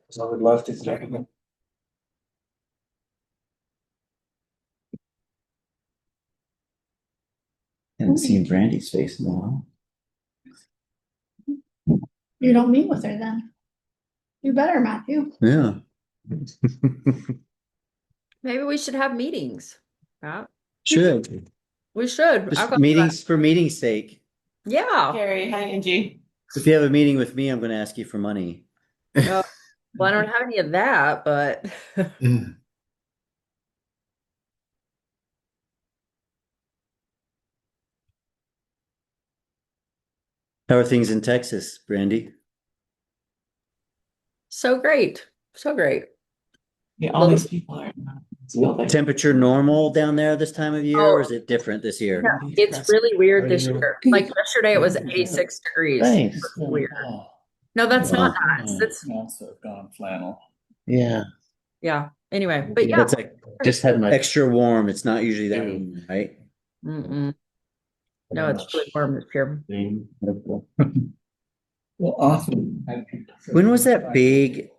So I would love to start. Haven't seen Brandy's face in a while. You don't meet with her then. You better, Matthew. Yeah. Maybe we should have meetings. Right? Should. We should. Just meetings for meeting's sake. Yeah. Carrie, hi Angie. If you have a meeting with me, I'm going to ask you for money. Well, I don't have any of that, but How are things in Texas, Brandy? so great. So great. Yeah, all these people are Temperature normal down there this time of year, or is it different this year? Yeah, it's really weird this year. Like yesterday it was 86 degrees. Thanks. It's weird. No, that's not nice. That's Also gone flannel. Yeah. yeah. Anyway, but yeah. That's like just had my extra warm. It's not usually that warm, right? Mm-mm. No, it's really warm this year. Well, awesome. When was that big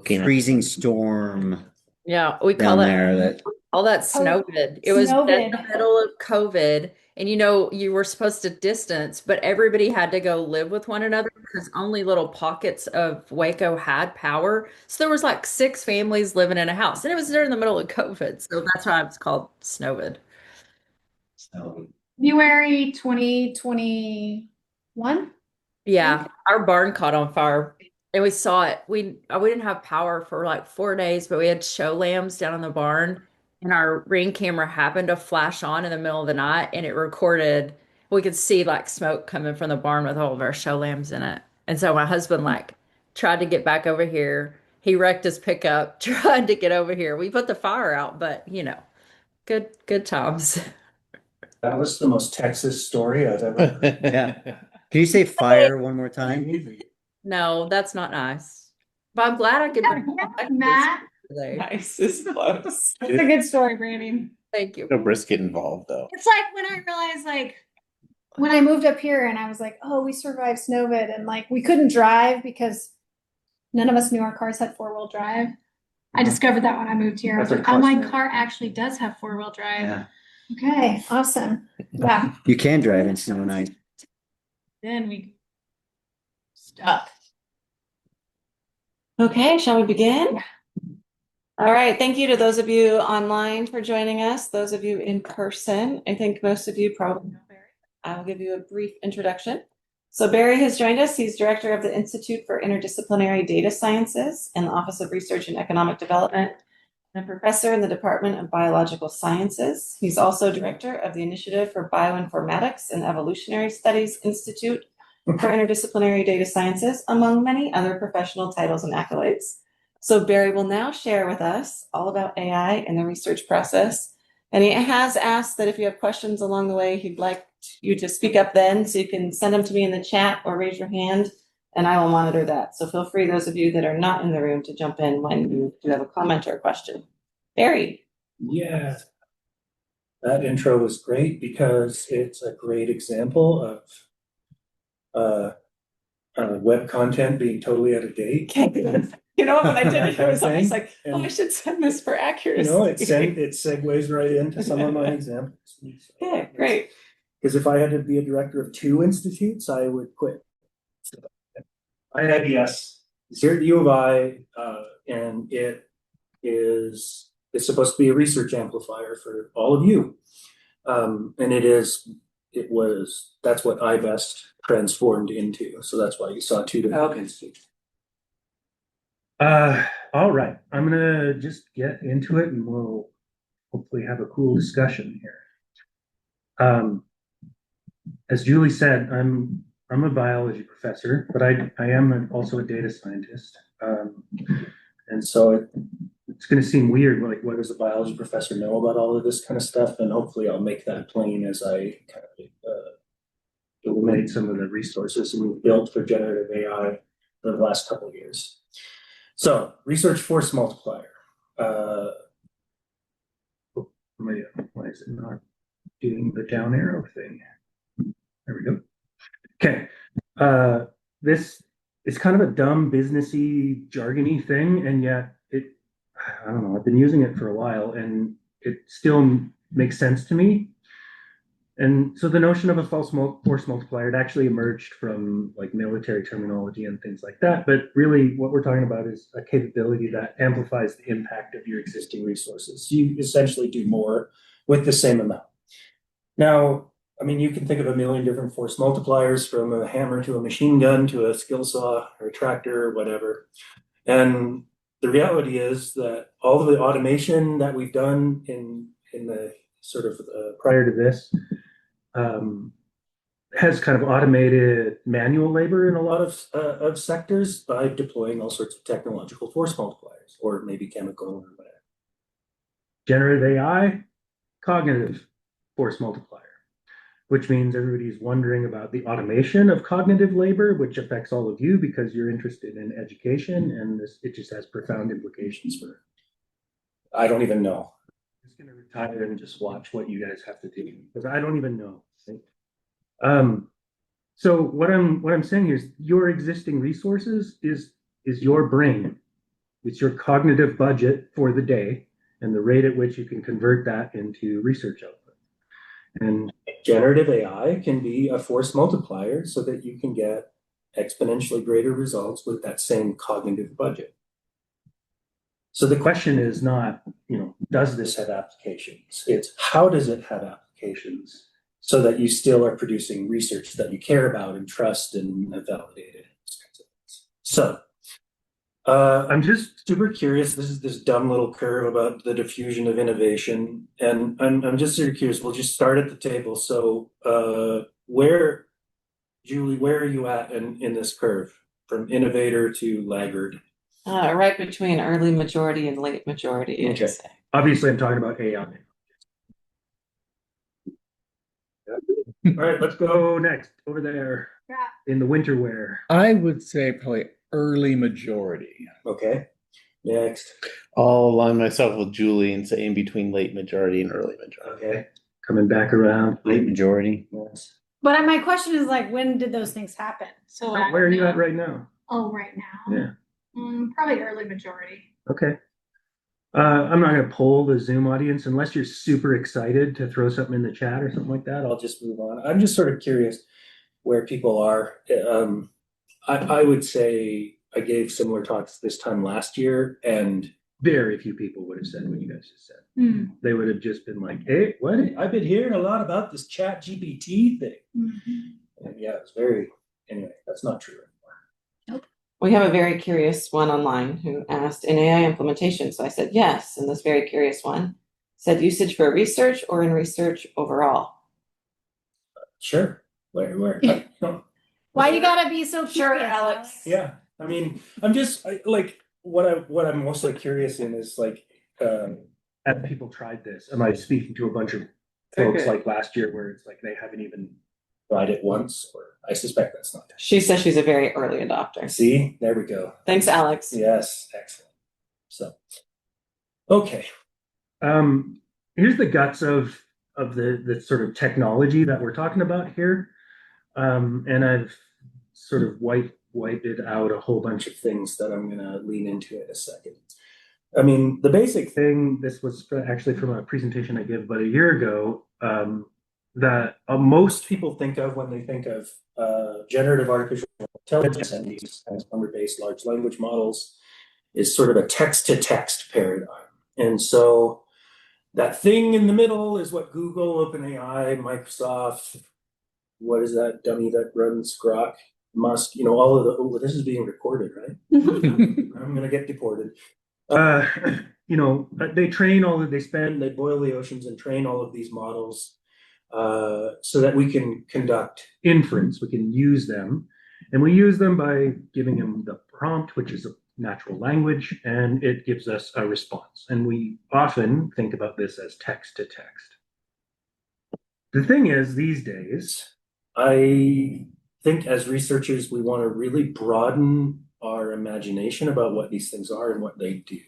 freezing storm Yeah, we down call there? that all that snowed. It was in the middle of COVID, and you were supposed to distance, but everybody had to go live with one another because only little pockets of Waco had power. So there was like 6 families living in a house, and it was during the middle of COVID. So that's why it's called snowed. February 2021. Yeah, our barn caught on fire and we saw it. We didn't have power for like 4 days, but we had show lambs down in the barn and our ring camera happened to flash on in the middle of the night and it recorded. We could see like smoke coming from the barn with all of our show lambs in it. And so my husband like tried to get back over here. He wrecked his pickup, tried to get over here. We put the fire out, but good times. That was the most Texas story I've ever heard. Yeah. Can you say fire one more time? No, that's not nice. But I'm glad I could bring Matt. today. nice is close. That's a good story, Brandy. Thank you. No brisket involved though. It's like when I realized, like, when I moved up here and I was like, oh, we survived Snowvid, and like we couldn't drive because none of us knew our cars had 4-wheel drive. I discovered that when I moved here. I was like, oh, my car actually does have 4-wheel drive. Yeah. Okay, awesome. Yeah. You can drive in snow and ice. Then we stuck. Okay, shall we begin? All right, thank you to those of you online for joining us. Those of you in person, I think most of you probably know Barrie. I will give you a brief introduction. So Barrie has joined us. He's director of the Institute for Interdisciplinary Data Sciences in the Office of Research and Economic Development and a professor in the Department of Biological Sciences. He's also director of the Initiative for Bioinformatics and Evolutionary Studies Institute for Interdisciplinary Data Sciences, among many other professional titles and accolades. So Barrie will now share with us all about AI and the research process. And he has asked that if you have questions along the way, he'd like you to speak up then, so you can send them to me in the chat or raise your hand, and I will monitor that. So feel free, those of you that are not in the room, to jump in when you do have a comment or a question. Barrie. Yeah. That intro was great because it's a great example of web content being totally out of date. You know, when I did it, I was almost like, oh, I should send this for accuracy. You know, it segues right into some of my examples. Okay, great. Because if I had to be a director of 2 institutes, I would quit. IIDS is here at the U of I, and it's supposed to be a research amplifier for all of you. And that's what iBest transformed into. So that's why you saw 2 different institutes. All right, I'm gonna just get into it and we'll hopefully have a cool discussion here. As Julie said, I'm a biology professor, but I am also a data scientist. And so it's going to seem weird, like what does a biology professor know about all of this kind of stuff? And hopefully I'll make that plain as I kind of illuminate some of the resources we've built for generative AI for the last couple of years. So, research force multiplier. Why is it not doing the down arrow thing? There we go. Okay. This it's kind of a dumb businessy jargony thing, and yet I don't know, I've been using it for a while and it still makes sense to me. And so the notion of a force multiplier, it actually emerged from like military terminology and things like that. But really what we're talking about is a capability that amplifies the impact of your existing resources. So you essentially do more with the same amount. Now, I mean, you can think of a million different force multipliers, from a hammer to a machine gun to a skill saw or a tractor or whatever. And the reality is that all of the automation that we've done in the sort of prior to this has kind of automated manual labor in a lot of sectors by deploying all sorts of technological force multipliers, or maybe chemical or whatever. Generative AI, cognitive force multiplier, which means everybody's wondering about the automation of cognitive labor, which affects all of you because you're interested in education, and it just has profound implications for, I don't even know. I'm just going to retire and just watch what you guys have to do, because I don't even know. So what I'm saying here is your existing resources is your brain. It's your cognitive budget for the day and the rate at which you can convert that into research output. And generative AI can be a force multiplier so that you can get exponentially greater results with that same cognitive budget. So the question is not, does this have applications? It's how does it have applications so that you still are producing research that you care about and trust and have validated. So I'm just super curious. This is this dumb little curve about the diffusion of innovation. And I'm just super curious. We'll just start at the table. So Julie, where are you at in this curve from innovator to laggard? Right between early majority and late majority. Okay. Obviously, I'm talking about AI. All right, let's go next over there in the winter wear. I would say probably early majority. Okay, next. I'll align myself with Julie and say in between late majority and early majority. Okay, coming back around. Late majority. Yes. But my question is like, when did those things happen? So where are you at right now? Oh, right now. Yeah. Probably early majority. Okay. I'm not going to poll the Zoom audience unless you're super excited to throw something in the chat or something like that. I'll just move on. I'm just sort of curious where people are. I would say I gave similar talks this time last year, and very few people would have said what you guys just said. They would have just been like, "Hey, what? I've been hearing a lot about this Chat GPT thing." And yeah, it's very. Anyway, that's not true anymore. Nope. We have a very curious one online who asked in AI implementation. So I said yes, and this very curious one said usage for research or in research overall. Sure. Where? Why you gotta be so Sure, curious, Alex. Yeah, I mean, I'm just like what I'm mostly curious in is like, have people tried this? Am I speaking to a bunch of folks Okay. like last year where it's like they haven't even tried it once? Or I suspect that's not. She says she's a very early adopter. See, there we go. Thanks, Alex. Yes, excellent. So, okay, here's the guts of the sort of technology that we're talking about here, and I've sort of wiped out a whole bunch of things that I'm going to lean into in a second. I mean, the basic thing, this was actually from a presentation I gave about a year ago, that most people think of when they think of generative artificial intelligence and these transformer-based large language models is sort of a text-to-text paradigm. And so that thing in the middle is what Google, OpenAI, Microsoft, what is that dummy that runs Grok, Musk, all of the, this is being recorded, right? I'm going to get deported. They train they boil the oceans and train all of these models so that we can conduct inference. We can use them, and we use them by giving them the prompt, which is a natural language, and it gives us a response. And we often think about this as text to text. The thing is, these days, I think as researchers, we want to really broaden our imagination about what these things are and what they do.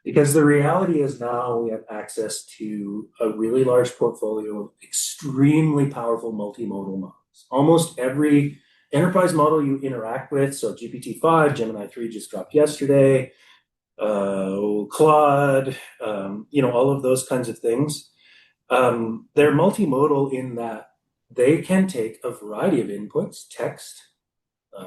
Because the reality is now we have access to a really large portfolio of extremely powerful multimodal models. Almost every enterprise model you interact with, so GPT-5, Gemini 3 just dropped yesterday, Claude, all of those kinds of things. They're multimodal in that they can take a variety of inputs, text,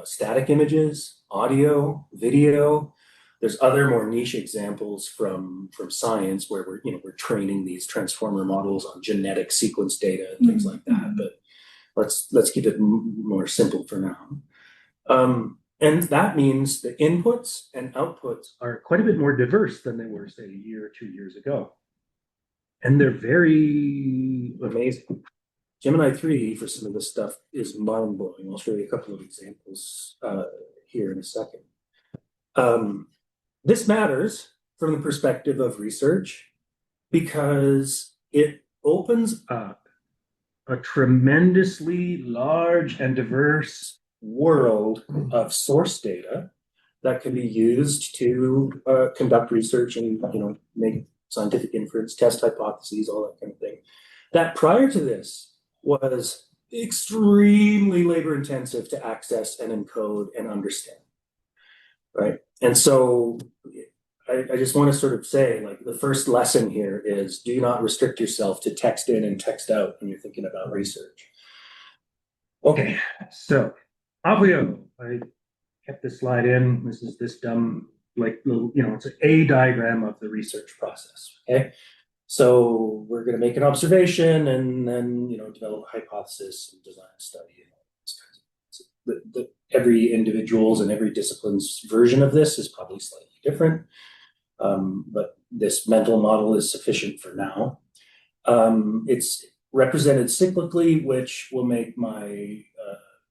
static images, audio, video. There's other more niche examples from science where we're training these transformer models on genetic sequence data and things like that. But let's keep it more simple for now. And that means the inputs and outputs are quite a bit more diverse than they were, say, a year or 2 years ago. And they're very amazing. Gemini 3 for some of this stuff is mind-blowing. I'll show you a couple of examples here in a second. This matters from the perspective of research because it opens up a tremendously large and diverse world of source data that can be used to conduct research and make scientific inference, test hypotheses, all that kind of thing. That prior to this was extremely labor intensive to access and encode and understand, right? And so I just want to sort of say, like, the first lesson here is do not restrict yourself to text in and text out when you're thinking about research. Okay, so off we go. I kept this slide in. This is this dumb, it's an A diagram of the research process, okay? So we're going to make an observation and then, develop a hypothesis and design a study and all those kinds of things. Every individual's and every discipline's version of this is probably slightly different, but this mental model is sufficient for now. It's represented cyclically, which will make my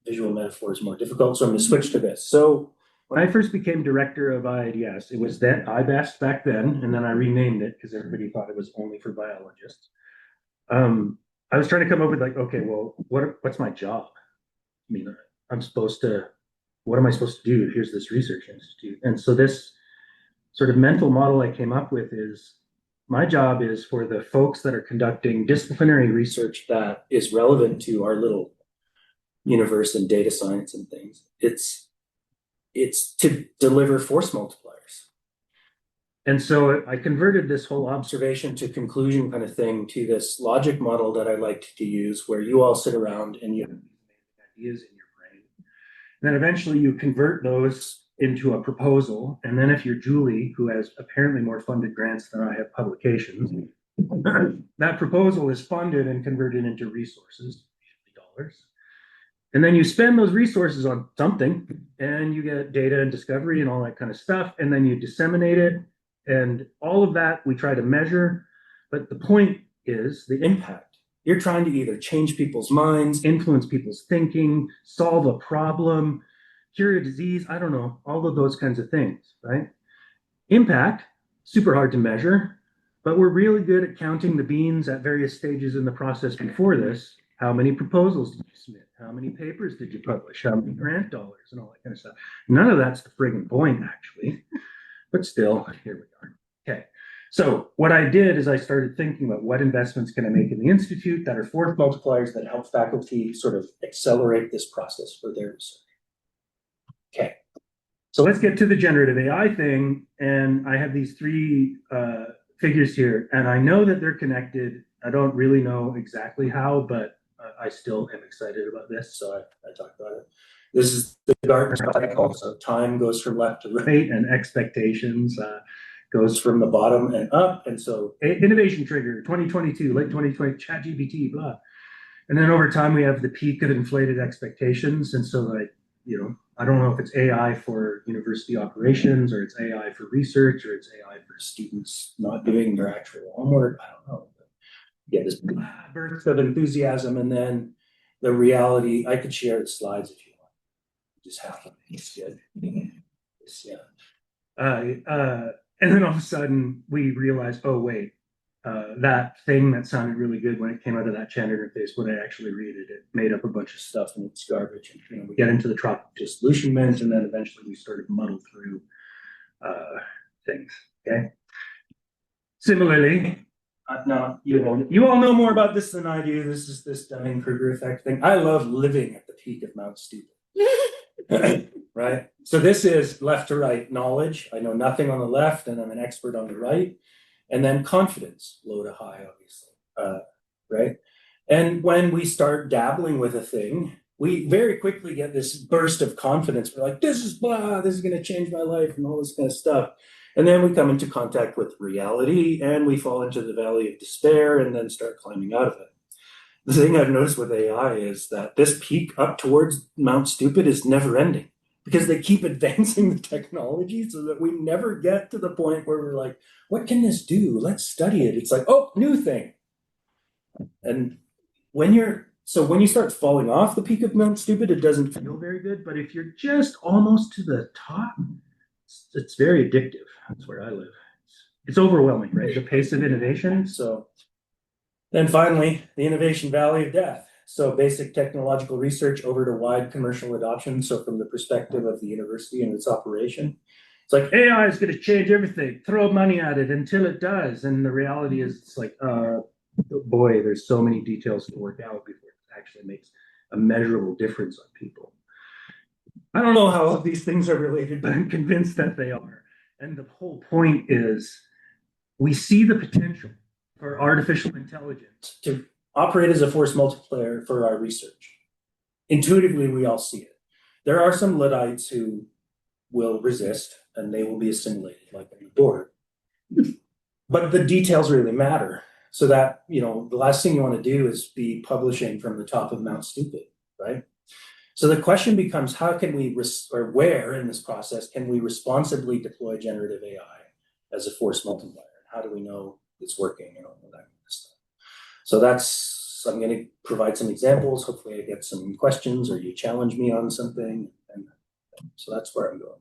visual metaphors more difficult. So I'm going to switch to this. So when I first became director of IIDS, it was that IBEST back then, and then I renamed it because everybody thought it was only for biologists. I was trying to come up with okay, well, what's my job? I mean, what am I supposed to do? Here's this research institute. And so this sort of mental model I came up with is my job is for the folks that are conducting disciplinary research that is relevant to our little universe and data science and things. It's to deliver force multipliers. And so I converted this whole observation to conclusion kind of thing to this logic model that I liked to use, where you all sit around and you have ideas in your brain. And then eventually you convert those into a proposal. And then if you're Julie, who has apparently more funded grants than I have publications, that proposal is funded and converted into resources, usually dollars. And then you spend those resources on something and you get data and discovery and all that kind of stuff. And then you disseminate it. And all of that we try to measure. But the point is the impact. You're trying to either change people's minds, influence people's thinking, solve a problem, cure a disease, I don't know, all of those kinds of things, right? Impact, super hard to measure, but we're really good at counting the beans at various stages in the process before this. How many proposals did you submit? How many papers did you publish? How many grant dollars and all that kind of stuff? None of that's the friggin' point, actually. But still, here we are. Okay. So what I did is I started thinking about what investments can I make in the Institute that are force multipliers that help faculty sort of accelerate this process for their research. Okay. So let's get to the generative AI thing. And I have these three figures here, and I know that they're connected. I don't really know exactly how, but I still am excited about this, so I talked about it. This is the Gartner cycle. So time goes from left to right, and expectations goes from the bottom and up. And so innovation trigger, 2022, late 2020, ChatGPT, blah. And then over time, we have the peak of inflated expectations. And so I don't know if it's AI for university operations, or it's AI for research, or it's AI for students not doing their actual homework. I don't know. Yeah, this burst of enthusiasm, and then the reality. I could share the slides if you want. Just happen. It's good. Yeah. And then all of a sudden we realized, oh wait, that thing that sounded really good when it came out of that chat interface, when I actually read it, it made up a bunch of stuff and it's garbage. And we get into the tropic disillusionment, and then eventually we started to muddle through things. Okay. Similarly. No, you all know more about this than I do. This is this Dunning-Kruger effect thing. I love living at the peak of Mount Stupid. Right? So this is left to right knowledge. I know nothing on the left and I'm an expert on the right. And then confidence, low to high, obviously. Right? And when we start dabbling with a thing, we very quickly get this burst of confidence. We're like, this is blah, this is going to change my life and all this kind of stuff. And then we come into contact with reality and we fall into the valley of despair and then start climbing out of it. The thing I've noticed with AI is that this peak up towards Mount Stupid is never ending because they keep advancing the technology so that we never get to the point where we're like, what can this do? Let's study it. It's like, oh, new thing. And when you start falling off the peak of Mount Stupid, it doesn't feel very good. But if you're just almost to the top, it's very addictive. That's where I live. It's overwhelming, right? The pace of innovation. So then finally, the innovation valley of death. So basic technological research over to wide commercial adoption. So from the perspective of the university and its operation, it's like AI is going to change everything. Throw money at it until it does. And the reality is, it's like, boy, there's so many details to work out before it actually makes a measurable difference on people. I don't know how all of these things are related, but I'm convinced that they are. And the whole point is we see the potential for artificial intelligence to operate as a force multiplier for our research. Intuitively, we all see it. There are some Luddites who will resist and they will be assimilated like on the board. But the details really matter. So that, the last thing you want to do is be publishing from the top of Mount Stupid, right? So the question becomes, how can we, or where in this process can we responsibly deploy generative AI as a force multiplier? How do we know it's working and all of that kind of stuff? So I'm going to provide some examples. Hopefully I get some questions or you challenge me on something. And so that's where I'm going.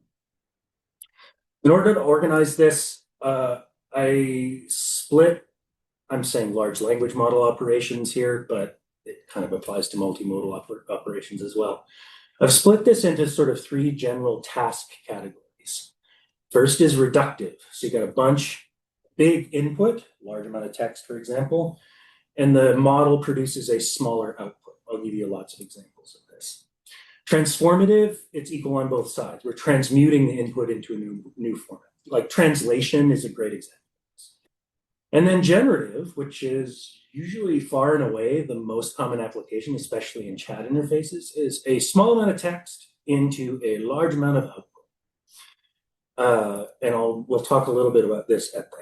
In order to organize this, I split, I'm saying large language model operations here, but it kind of applies to multimodal operations as well. I've split this into sort of three general task categories. First is reductive. So you got a bunch, big input, large amount of text, for example, and the model produces a smaller output. I'll give you lots of examples of this. Transformative, it's equal on both sides. We're transmuting the input into a new format. Like translation is a great example. And then generative, which is usually far and away the most common application, especially in chat interfaces, is a small amount of text into a large amount of output. And we'll talk a little bit about this at the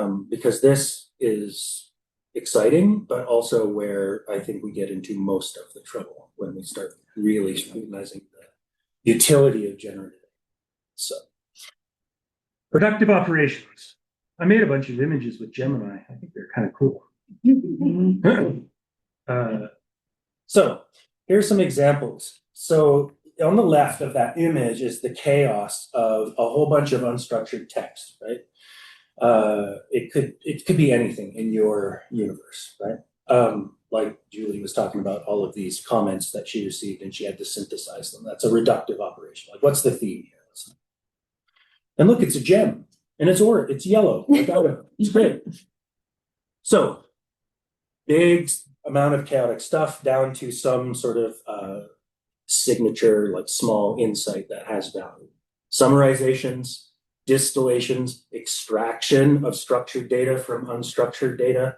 end, because this is exciting, but also where I think we get into most of the trouble when we start really scrutinizing the utility of generative. So, productive operations. I made a bunch of images with Gemini. I think they're kind of cool. So here's some examples. So on the left of that image is the chaos of a whole bunch of unstructured text, right? It could be anything in your universe, right? Like Julie was talking about all of these comments that she received and she had to synthesize them. That's a reductive operation. Like, what's the theme here? And look, it's a gem. And it's yellow. It's great. So, big amount of chaotic stuff down to some sort of signature, like small insight that has value. Summarizations, distillations, extraction of structured data from unstructured data,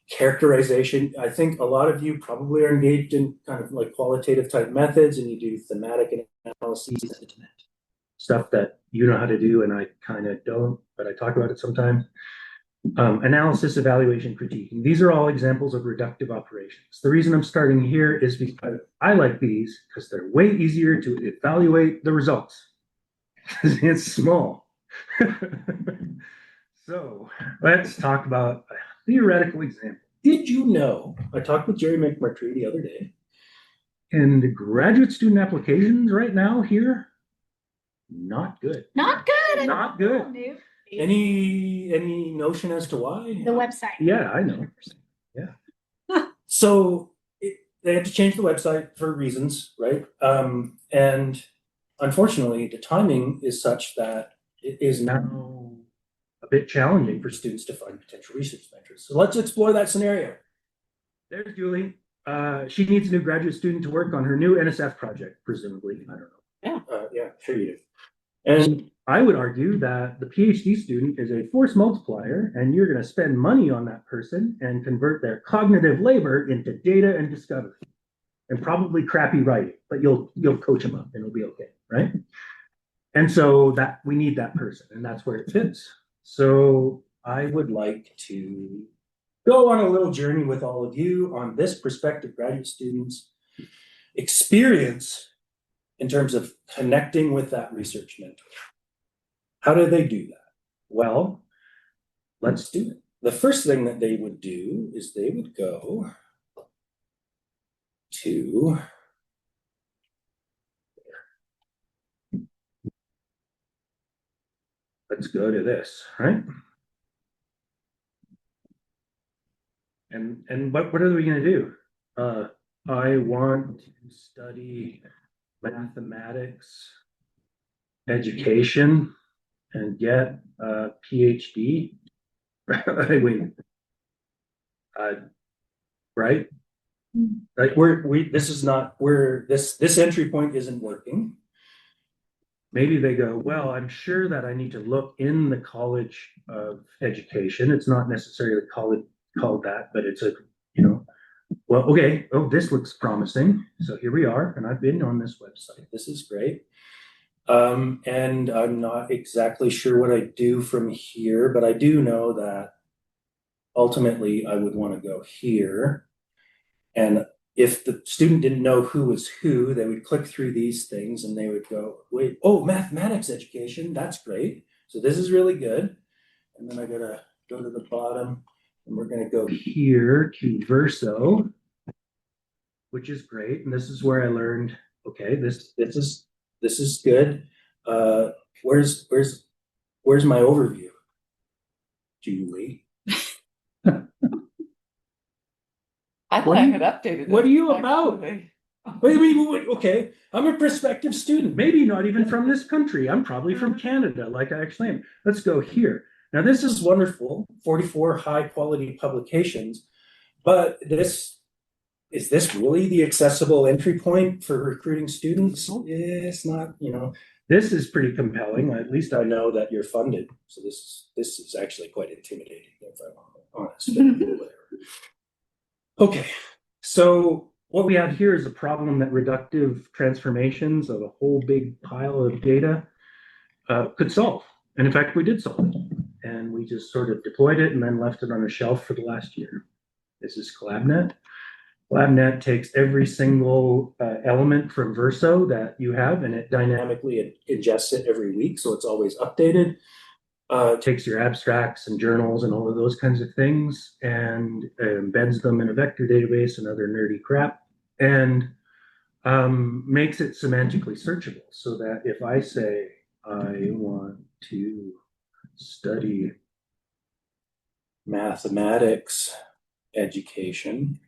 characterization. I think a lot of you probably are engaged in kind of like qualitative type methods and you do thematic analyses, stuff that you know how to do and I kind of don't, but I talk about it sometimes. Analysis, evaluation, critiquing. These are all examples of reductive operations. The reason I'm starting here is because I like these because they're way easier to evaluate the results. It's small. So let's talk about a theoretical example. Did you know, I talked with Jerry McMurtry the other day, and graduate student applications right now here, not good. Not good. Not good. Any notion as to why? The website. Yeah, I know. Yeah. So they had to change the website for reasons, right? And unfortunately, the timing is such that it is now a bit challenging for students to find potential research mentors. So let's explore that scenario. There's Julie. She needs a new graduate student to work on her new NSF project, presumably. I don't know. Yeah. Yeah, sure you do. And I would argue that the PhD student is a force multiplier, and you're going to spend money on that person and convert their cognitive labor into data and discovery, and probably crappy writing, but you'll coach them up and it'll be okay, right? And so that we need that person, and that's where it fits. So I would like to go on a little journey with all of you on this prospective graduate students' experience in terms of connecting with that research mentor. How do they do that? Well, let's do it. The first thing that they would do is they would go to let's go to this, right? And what are we going to do? I want to study mathematics education and get a PhD. Wait, right? Like this is not where this entry point isn't working. Maybe they go, well, I'm sure that I need to look in the College of Education. It's not necessarily called that, but it's a, well, okay, oh, this looks promising. So here we are, and I've been on this website. This is great. And I'm not exactly sure what I do from here, but I do know that ultimately I would want to go here. And if the student didn't know who was who, they would click through these things and they would go, wait, oh, mathematics education, that's great. So this is really good. And then I gotta go to the bottom and we're gonna go here to Verso, which is great. And this is where I learned, okay, this is good. Where's my overview, Julie? I thought I had updated it. What are you about? Actually. Wait, okay. I'm a prospective student, maybe not even from this country. I'm probably from Canada, like I explained. Let's go here. Now, this is wonderful, 44 high quality publications, but is this really the accessible entry point for recruiting students? It's not, this is pretty compelling. At least I know that you're funded. So this is actually quite intimidating, if I'm honest. Whatever. Okay, so what we have here is a problem that reductive transformations of a whole big pile of data could solve. And in fact, we did solve it. And we just sort of deployed it and then left it on a shelf for the last year. This is CollabNet. CollabNet takes every single element from Verso that you have, and it dynamically ingests it every week, so it's always updated. It takes your abstracts and journals and all of those kinds of things and embeds them in a vector database and other nerdy crap, and makes it semantically searchable so that if I say I want to study mathematics education,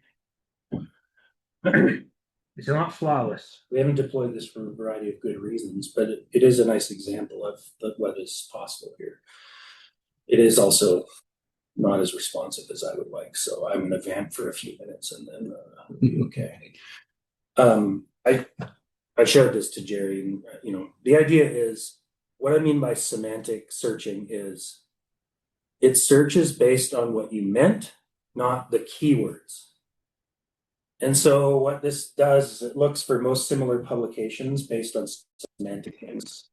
it's not flawless. We haven't deployed this for a variety of good reasons, but it is a nice example of what is possible here. It is also not as responsive as I would like, so I'm going to vamp for a few minutes and then it'll be okay. I shared this to Jerry, and the idea is, what I mean by semantic searching is it searches based on what you meant, not the keywords. And so what this does is it looks for most similar publications based on semantic things.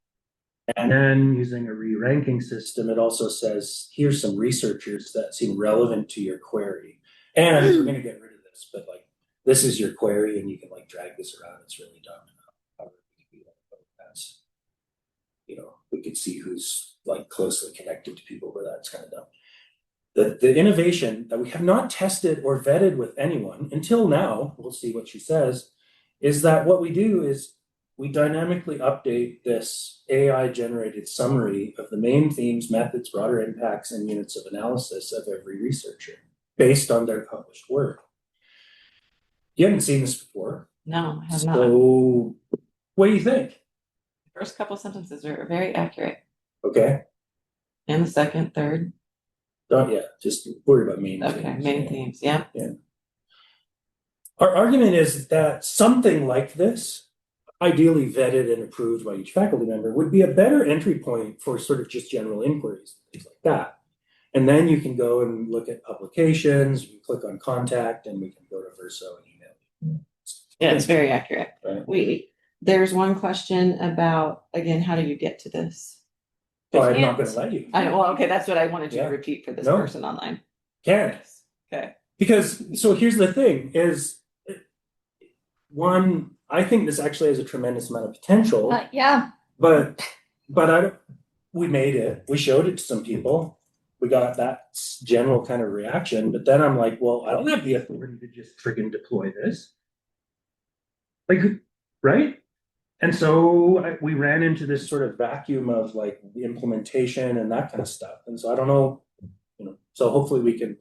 And then using a re-ranking system, it also says, here's some researchers that seem relevant to your query. And we're going to get rid of this, but this is your query and you can drag this around. It's really dumb. We could see who's closely connected to people, but that's kind of dumb. The innovation that we have not tested or vetted with anyone until now, we'll see what she says, is that what we do is we dynamically update this AI-generated summary of the main themes, methods, broader impacts, and units of analysis of every researcher based on their published work. You haven't seen this before. No, I have not. So what do you think? First couple sentences are very accurate. Okay. And the second, third. Don't just worry about main themes. Okay, main themes, yeah. Yeah. Our argument is that something like this, ideally vetted and approved by each faculty member, would be a better entry point for sort of just general inquiries, things like that. And then you can go and look at publications, you click on contact, and we can go to Verso and email. Yeah, it's very accurate. Right. There's one question about, again, how do you get to this? Oh, I'm not gonna let you. Okay, that's what I wanted you to Yeah. repeat for this No. person online. Can't. Okay. Because, so here's the thing, is one, I think this actually has a tremendous amount of potential, Yeah. but we made it, we showed it to some people. We got that general kind of reaction, but then I'm like, well, I don't have the authority to just friggin' deploy this. Like, right? And so we ran into this sort of vacuum of like the implementation and that kind of stuff. And so I don't know, so hopefully we can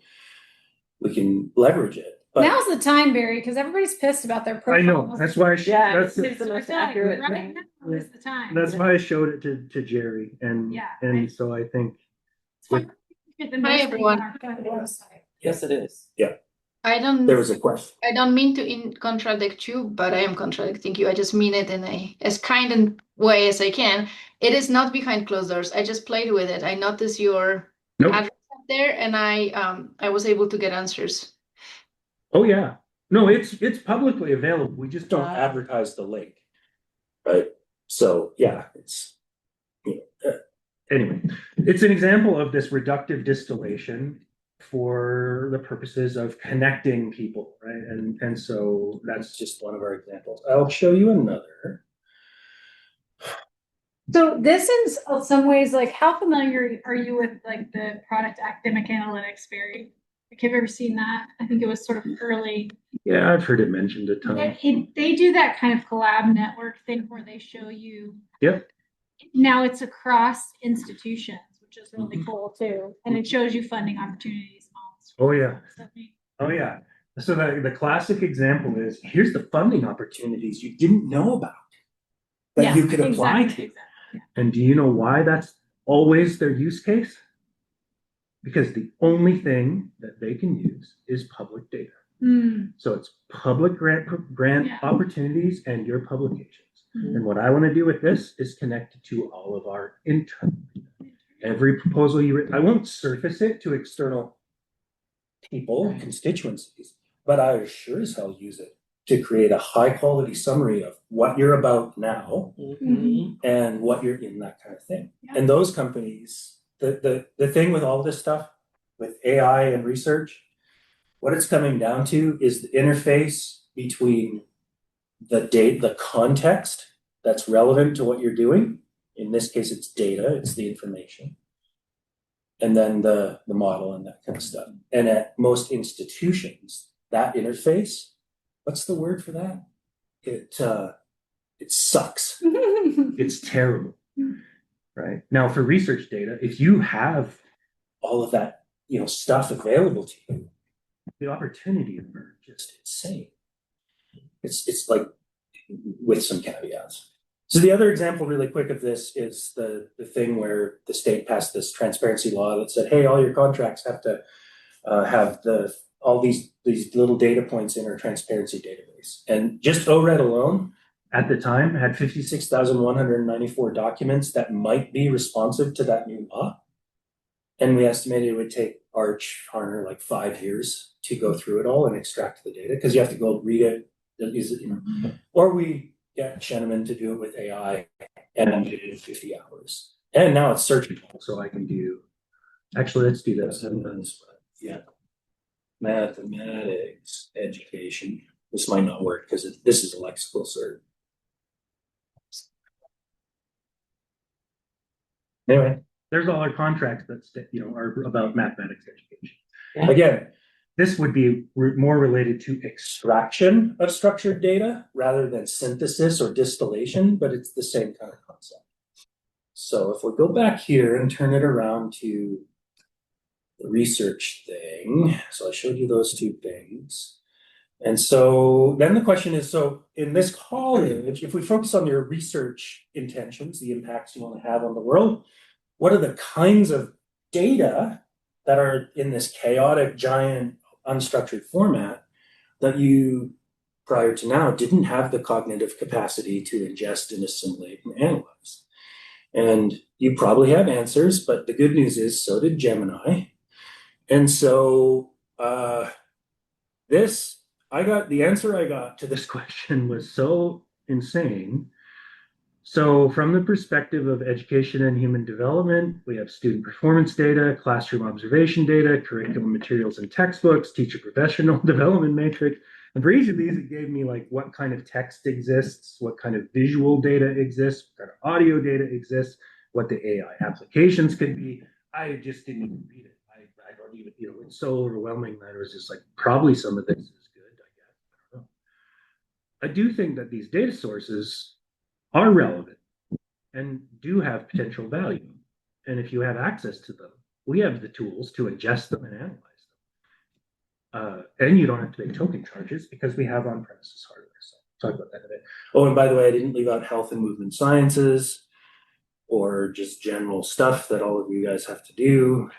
leverage it. But Now's the time, Barry, because everybody's pissed about their profile. I know, that's why It's that's the most accurate Right thing. now is the time. that's why I showed it to Jerry, and Yeah, and so I think Hi, everyone. Yes, it is. I don't there was a question. I don't mean to contradict you, but I am contradicting you. I just mean it in as kind a way as I can. It is not behind closed doors. I just played with it. I noticed your Nope. address up there, and I was able to get answers. Oh yeah, no, it's publicly available. We just don't advertise the link, right? So yeah, it's anyway, it's an example of this reductive distillation for the purposes of connecting people, right? And so that's just one of our examples. I'll show you another. So this is in some ways like, how familiar are you with like the product academic analytics, Barry? Like, have you ever seen that? I think it was sort of early. yeah, I've heard it mentioned a ton. They do that kind of collab network thing where they show you. Yep. Now it's across institutions, which is really cool too. And it shows you funding opportunities. Oh yeah. Oh yeah. So the classic example is, here's the funding opportunities you didn't know about that you could apply to. Exactly. And do you know why that's always their use case? Because the only thing that they can use is public data. So it's public grant opportunities and your publications. And what I want to do with this is connect it to all of our internal data. Every proposal I won't surface it to external people, constituencies, but I sure as hell use it to create a high quality summary of what you're about now and what you're in, that kind of thing. Yeah. And those companies, the thing with all this stuff, with AI and research, what it's coming down to is the interface between the context that's relevant to what you're doing. In this case, it's data, it's the information. And then the model and that kind of stuff. And at most institutions, that interface, what's the word for that? It sucks. It's terrible. Right? Now for research data, if you have all of that, stuff available to you, the opportunity are just insane. It's like, with some caveats. So the other example really quick of this is the thing where the state passed this transparency law that said, hey, all your contracts have to have all these little data points in our transparency database. And just ORED alone at the time had 56,194 documents that might be responsive to that new law. And we estimated it would take Arch Harner like 5 years to go through it all and extract the data, because you have to go read it, or we get Sheneman to do it with AI, and I did it in 50 hours. And now it's searchable, so I can do, actually, let's do this. Yeah. Mathematics, education. This might not work because this is a lexical cert. Anyway, there's all our contracts that are about mathematics education. Yeah. Again, this would be more related to extraction of structured data rather than synthesis or distillation, but it's the same kind of concept. So if we go back here and turn it around to the research thing, so I showed you those two things. And so then the question is, so in this college, if we focus on your research intentions, the impacts you want to have on the world, what are the kinds of data that are in this chaotic, giant, unstructured format that you prior to now didn't have the cognitive capacity to ingest and assimilate and analyze. And you probably have answers, but the good news is so did Gemini. And so the answer I got to this question was so insane. So from the perspective of education and human development, we have student performance data, classroom observation data, curriculum materials and textbooks, teacher professional development matrix. And for each of these, it gave me like what kind of text exists, what kind of visual data exists, what kind of audio data exists, what the AI applications could be. I just didn't even read it. I don't even, it's so overwhelming that it was just like, probably some of this is good, I guess. I don't know. I do think that these data sources are relevant and do have potential value. And if you have access to them, we have the tools to ingest them and analyze them. And you don't have to pay token charges because we have on-premises hardware. So talk about that in a bit. Oh, and by the way, I didn't leave out health and movement sciences or just general stuff that all of you guys have to do.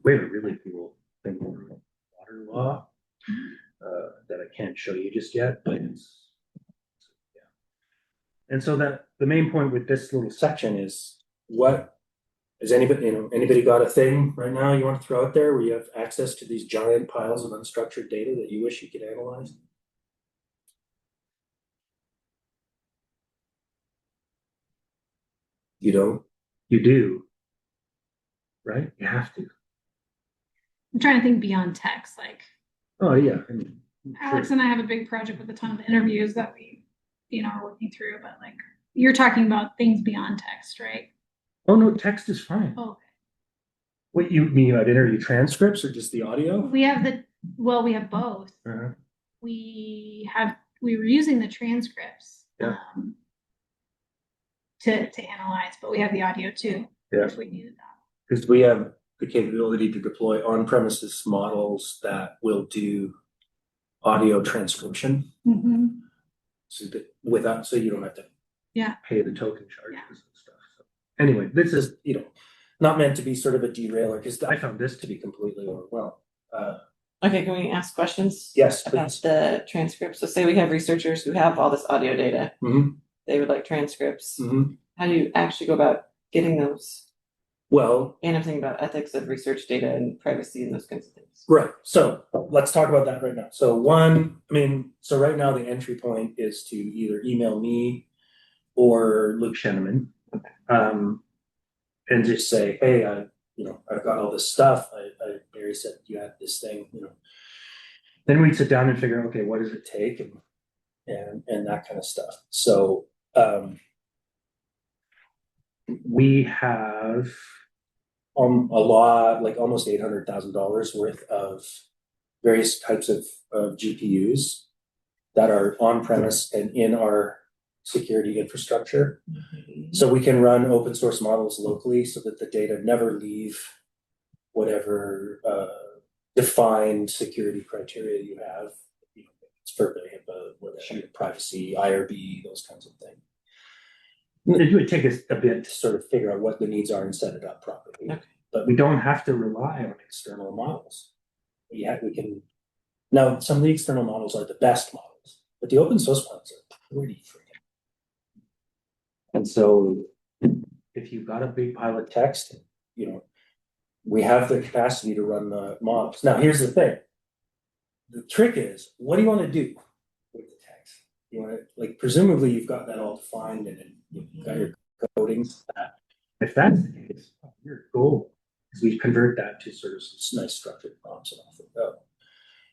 We have a really cool thing called water law that I can't show you just yet, but it's, yeah. And so that the main point with this little section is, what is anybody got a thing right now you want to throw out there where you have access to these giant piles of unstructured data that you wish you could analyze? You don't? You do, right? You have to. I'm trying to think beyond text, like Oh yeah. I mean, Alex sure. and I have a big project with a ton of interviews that we, are working through, but like you're talking about things beyond text, right? Oh no, text is fine. Oh, What you mean about interview transcripts or just the audio? we have we have both. Uh-huh. We were using the transcripts Yeah. to analyze, but we have the audio too, Yeah. if we needed that. Because we have the capability to deploy on-premises models that will do audio transcription. Mm-hmm. So you don't have to pay the token charges and stuff. So anyway, this is not meant to be sort of a derailer, because I found this to be completely overwhelmed. Okay, can we ask questions? Yes, About please. the transcripts? So say we have researchers who have all this audio data. Mhm. They would like transcripts. Mhm. How do you actually go about getting those? Well, And I'm thinking about ethics of research data and privacy and those kinds of things. right. So let's talk about that right now. So right now the entry point is to either email me or Luke Sheneman, and just say, hey, I've got all this stuff. Barrie said you have this thing, Then we'd sit down and figure out, okay, what does it take, and that kind of stuff. So we have a lot, like almost $800,000 worth of various types of GPUs that are on premise and in our security infrastructure. Mm-hmm. So we can run open source models locally so that the data never leave whatever defined security criteria you have. It's for whatever, privacy, IRB, those kinds of things. It would take us a bit to sort of figure out what the needs are and set it up properly. Okay. But we don't have to rely on external models. We can. Now, some of the external models are the best models, but the open source ones are pretty freaking. And so if you've got a big pile of text, we have the capacity to run the models. Now, here's the thing. The trick is, what do you want to do with the text? You want to, presumably you've got that all defined and you've got your coding. If that's the case, your goal is we convert that to sort of some nice structured prompts and off we go.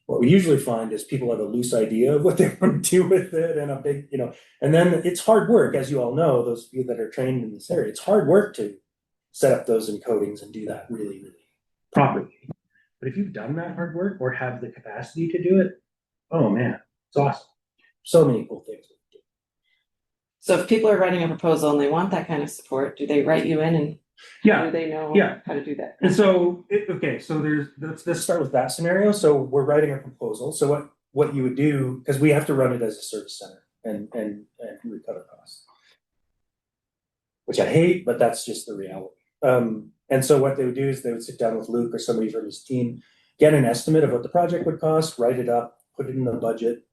What we usually find is people have a loose idea of what they want to do with it, and a big, and then it's hard work, as you all know, those of you that are trained in this area, it's hard work to set up those encodings and do that really, really properly. But if you've done that hard work or have the capacity to do it, oh man, it's awesome. So many cool things. So if people are writing a proposal and they want that kind of support, do they write you in, and how do they know how to do that? And so, let's start with that scenario. So we're writing a proposal. So what you would do, because we have to run it as a service center and recover costs, which I hate, but that's just the reality. And so what they would do is they would sit down with Luke or somebody from his team, get an estimate of what the project would cost, write it up, put it in the budget,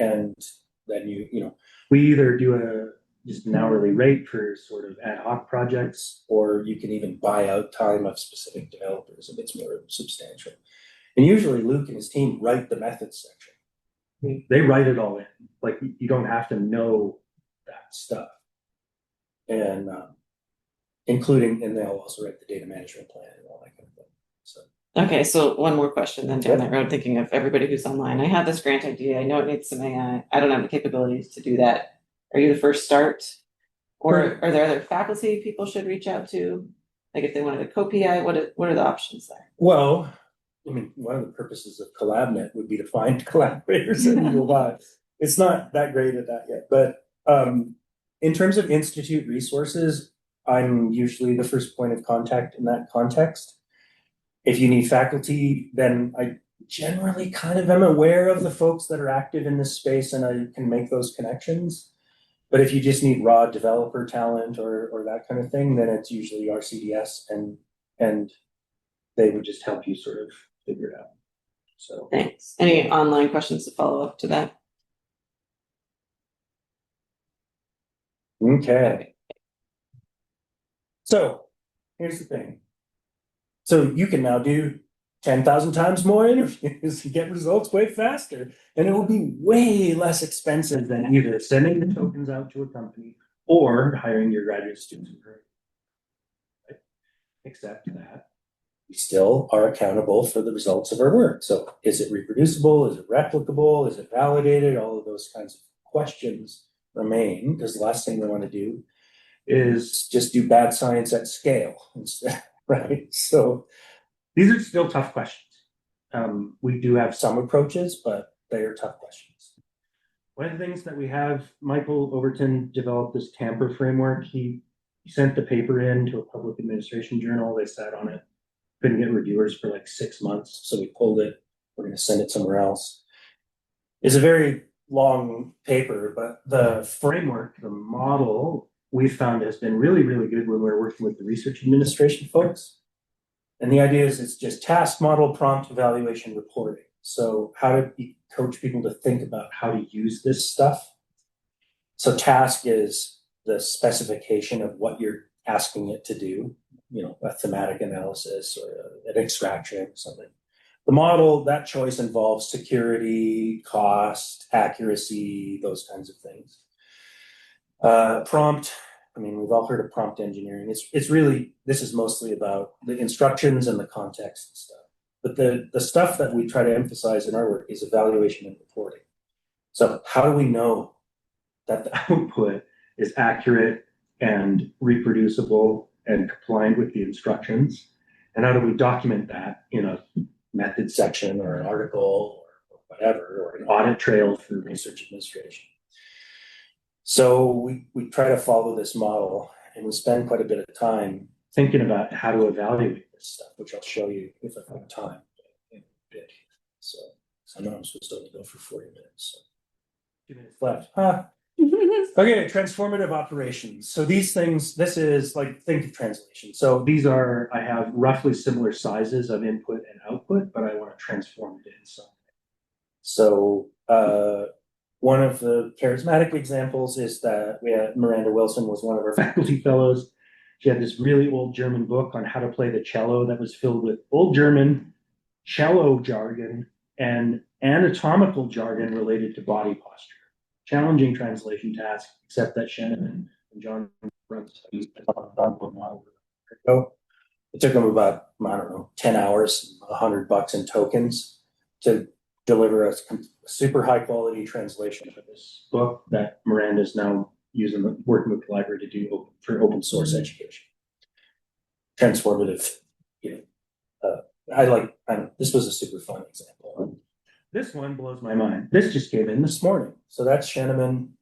And then we either do just an hourly rate for sort of ad hoc projects, or you can even buy out time of specific developers if it's more substantial. And usually Luke and his team write the methods section. They write it all in. Like, you don't have to know that stuff. And they'll also write the data management plan and all that kind of thing. So. Okay, so one more question then down that road, thinking of everybody who's online. I have this grant idea. I know it needs some AI. I don't have the capabilities to do that. Are you the first start? Or are there other faculty people should reach out to? Like, if they wanted a co-PI, what are the options there? Well, I mean, one of the purposes of CollabNet would be to find collaborators and move on. It's not that great at that yet, but in terms of institute resources, I'm usually the first point of contact in that context. If you need faculty, then I generally kind of am aware of the folks that are active in this space, and I can make those connections. But if you just need raw developer talent or that kind of thing, then it's usually RCDS, and they would just help you sort of figure it out. So thanks. Any online questions to follow up to that? Okay. So here's the thing. So you can now do 10,000 times more interviews and get results way faster. And it will be way less expensive than either sending the tokens out to a company or hiring your graduate students. Right? Except that we still are accountable for the results of our work. So is it reproducible? Is it replicable? Is it validated? All of those kinds of questions remain, because the last thing we want to do is just do bad science at scale instead, right? So these are still tough questions. We do have some approaches, but they are tough questions. One of the things that we have, Michael Overton developed this tamper framework. He sent the paper in to a public administration journal. They sat on it, couldn't get reviewers for like 6 months, so we pulled it. We're going to send it somewhere else. It's a very long paper, but the framework, the model, we found has been really, really good when we're working with the research administration folks. And the idea is it's just task, model, prompt, evaluation, reporting. So how to coach people to think about how to use this stuff. So task is the specification of what you're asking it to do, a thematic analysis or an extraction or something. The model, that choice involves security, cost, accuracy, those kinds of things. Prompt, I mean, we've all heard of prompt engineering. It's really, this is mostly about the instructions and the context and stuff. But the stuff that we try to emphasize in our work is evaluation and reporting. So how do we know that the output is accurate and reproducible and compliant with the instructions? And how do we document that in a method section or an article or whatever, or an audit trail for research administration? So we try to follow this model, and we spend quite a bit of time thinking about how to evaluate this stuff, which I'll show you if I have time in a bit. So I know I'm supposed to only go for 40 minutes. So 2 minutes left. Okay, transformative operations. So these things, this is like, think of translation. So these are, I have roughly similar sizes of input and output, but I want to transform it in some way. So one of the charismatic examples is that Miranda Wilson was one of our faculty fellows. She had this really old German book on how to play the cello that was filled with old German cello jargon and anatomical jargon related to body posture. Challenging translation task, except that Shannon and John runs a model. It took them about, 10 hours, $100 in tokens to deliver a super high quality translation of this book that Miranda is now working with the library to do for open source education. Transformative, this was a super fun example. This one blows my mind. This just came in this morning. So that's Shannon.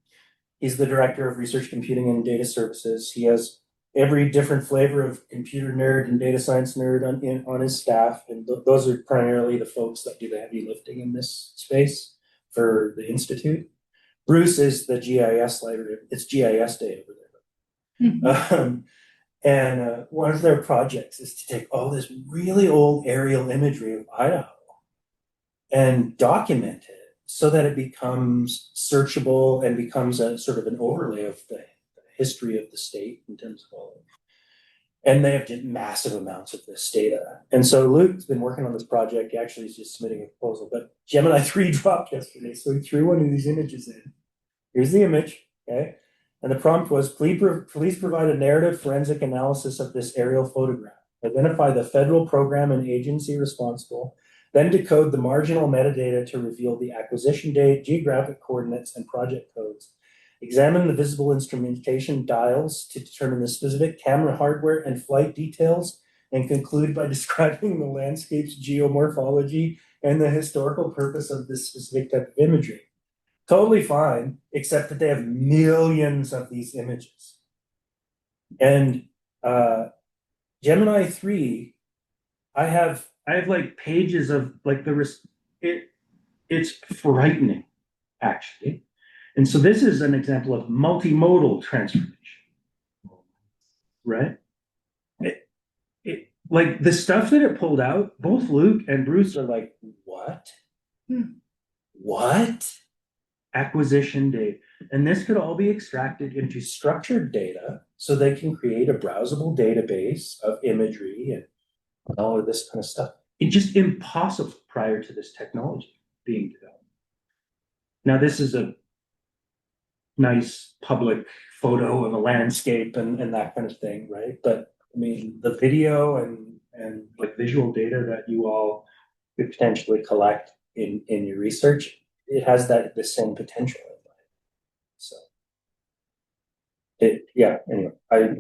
He's the director of research computing and data services. He has every different flavor of computer nerd and data science nerd on his staff. And those are primarily the folks that do the heavy lifting in this space for the Institute. Bruce is the GIS library. It's GIS day over there. Mm-hmm. And one of their projects is to take all this really old aerial imagery of Idaho and document it so that it becomes searchable and becomes a sort of an overlay of the history of the state in terms of all of it. And they have massive amounts of this data. And so Luke's been working on this project. He actually is just submitting a proposal, but Gemini 3 dropped yesterday. So he threw one of these images in. Here's the image, okay? And the prompt was, please provide a narrative forensic analysis of this aerial photograph. Identify the federal program and agency responsible, then decode the marginal metadata to reveal the acquisition date, geographic coordinates, and project codes. Examine the visible instrumentation dials to determine the specific camera hardware and flight details, and conclude by describing the landscape's geomorphology and the historical purpose of this specific type of imagery. Totally fine, except that they have millions of these images. And Gemini 3, I have like pages of like it's frightening, actually. And so this is an example of multimodal transformation, right? Like the stuff that it pulled out, both Luke and Bruce are like, what? What? Acquisition date. And this could all be extracted into structured data so they can create a browsable database of imagery and all of this kind of stuff. It's just impossible prior to this technology being developed. Now, this is a nice public photo of a landscape and that kind of thing, right? But I mean, the video and like visual data that you all could potentially collect in your research, it has the same potential. So anyway,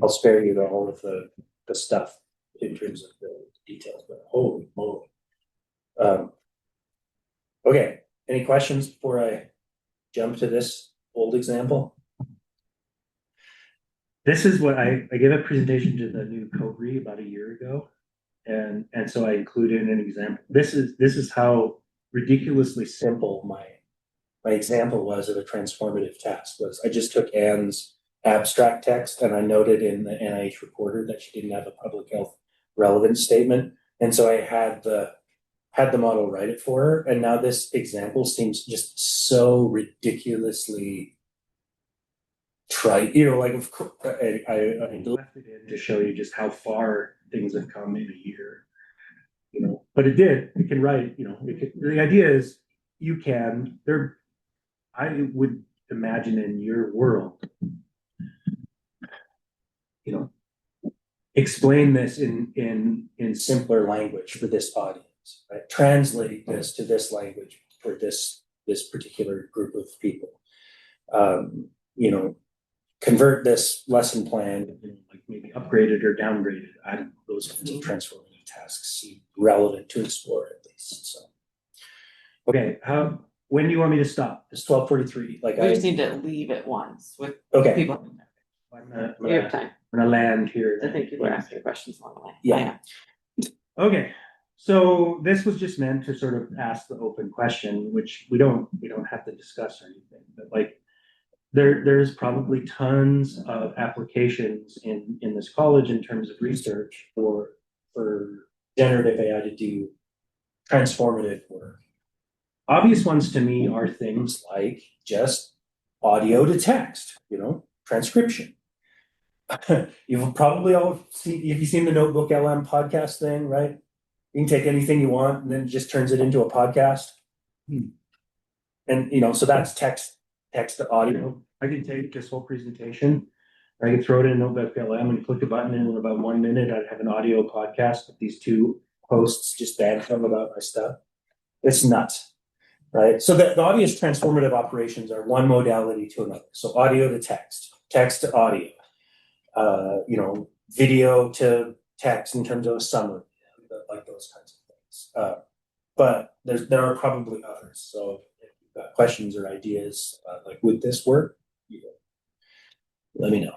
I'll spare you all of the stuff in terms of the details, but holy moly. Okay, any questions before I jump to this old example? This is what I gave a presentation to the new COBRE about a year ago. And so I included an example. This is how ridiculously simple my example was of a transformative task. Was I just took Anne's abstract text and I noted in the NIH reporter that she didn't have a public health relevance statement. And so I had the model write it for her. And now this example seems just so ridiculously trite, like of course I left it in to show you just how far things have come in a year, but it can write, the idea is I would imagine in your world, explain this in simpler language for this audience, right? Translate this to this language for this particular group of people. Convert this lesson plan, like maybe upgraded or downgraded. I don't know, those kinds of transformative tasks seem relevant to explore at least. So, okay, when do you want me to stop? It's 12:43. We just need to leave it once with people. We have time. I'm gonna land here. I think people are asking questions along the way. Yeah. Okay. So this was just meant to sort of ask the open question, which we don't have to discuss or anything, but like there's probably tons of applications in this college in terms of research for generative AI to do transformative work. Obvious ones to me are things like just audio to text, transcription. You've probably all seen the Notebook LM podcast thing, right? You can take anything you want and then it just turns it into a podcast. And so that's text to audio. I can take this whole presentation, I can throw it in Notebook LM and click a button, and in about 1 minute I'd have an audio podcast with these two hosts just banting about my stuff. It's nuts, right? So the obvious transformative operations are one modality to another. So audio to text, text to audio, video to text in terms of a summary, like those kinds of things. But there are probably others. So if you've got questions or ideas, like would this work? Let me know.